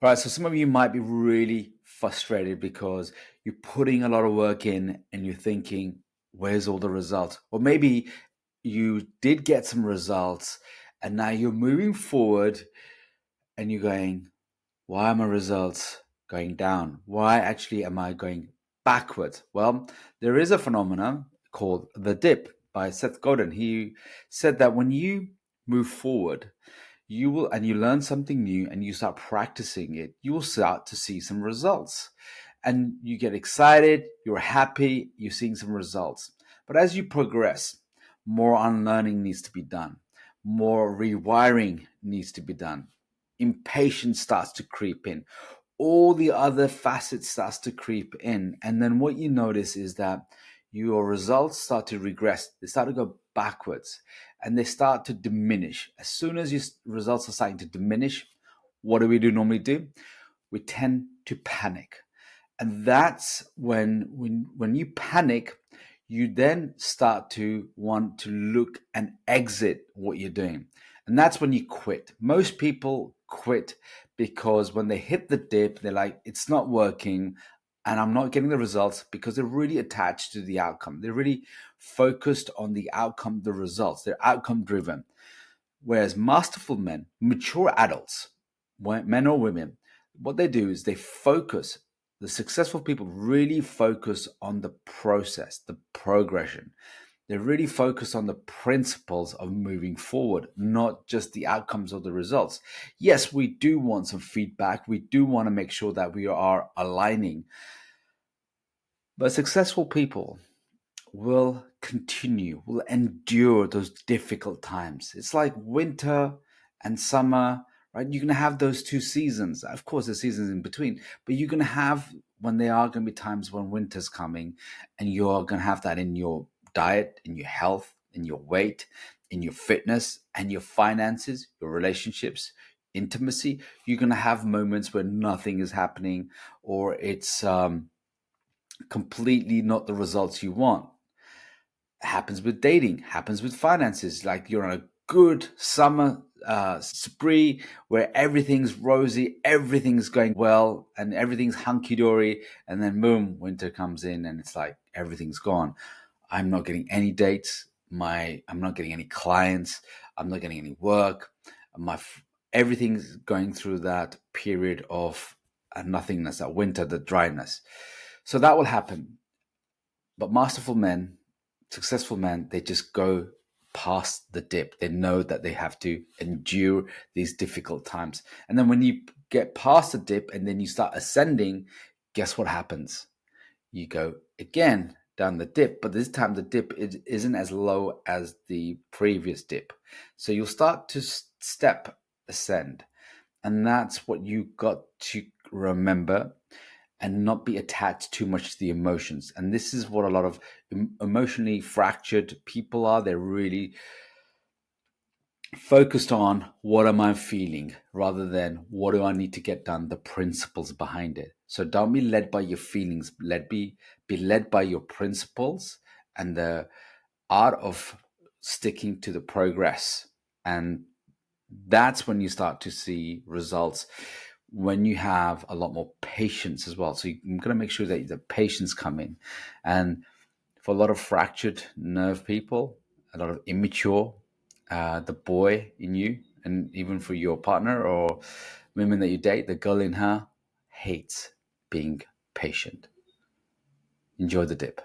All right, so some of you might be really frustrated because you're putting a lot of work in and you're thinking, where's all the results? Or maybe you did get some results and now you're moving forward and you're going, why are my results going down? Why actually am I going backwards? Well, there is a phenomenon called the dip by Seth Godin. He said that when you move forward, you will and you learn something new and you start practicing it, you will start to see some results, and you get excited, you're happy, you're seeing some results. But as you progress, more unlearning needs to be done, more rewiring needs to be done, impatience starts to creep in, all the other facets starts to creep in, and then what you notice is that your results start to regress. They start to go backwards and they start to diminish. As soon as your results are starting to diminish, what do we do normally do? We tend to panic. And that's when you panic, you then start to want to look and exit what you're doing. And that's when you quit. Most people quit because when they hit the dip, they're like, it's not working and I'm not getting the results, because they're really attached to the outcome. They're really focused on the outcome, the results. They're outcome driven. Whereas masterful men, mature adults, men or women, what they do is they focus, the successful people really focus on the process, the progression. They really focus on the principles of moving forward, not just the outcomes or the results. Yes, we do want some feedback. We do want to make sure that we are aligning. But successful people will continue, will endure those difficult times. It's like winter and summer, right? You're going to have those two seasons. Of course, there's seasons in between, but you're going to have, when there are going to be times when winter's coming, and you're going to have that in your diet, in your health, in your weight, in your fitness, and your finances, your relationships, intimacy. You're going to have moments where nothing is happening, or it's completely not the results you want. Happens with dating, happens with finances. Like you're on a good summer spree where everything's rosy, everything's going well, and everything's hunky dory. And then boom, winter comes in and it's like everything's gone. I'm not getting any dates. I'm not getting any clients. I'm not getting any work. Everything's going through that period of nothingness, that winter, the dryness. So that will happen. But masterful men, successful men, they just go past the dip. They know that they have to endure these difficult times. And then when you get past the dip and then you start ascending, guess what happens? You go again down the dip, but this time the dip isn't as low as the previous dip. So you'll start to step ascend. And that's what you got to remember, and not be attached too much to the emotions. And this is what a lot of emotionally fractured people are. They're really focused on what am I feeling rather than what do I need to get done, the principles behind it. So don't be led by your feelings. Be led by your principles and the art of sticking to the progress. And that's when you start to see results, when you have a lot more patience as well. So you're going to make sure that the patience come in. And for a lot of fractured nerve people, a lot of immature, the boy in you, and even for your partner or women that you date, the girl in her hates being patient. Enjoy the dip.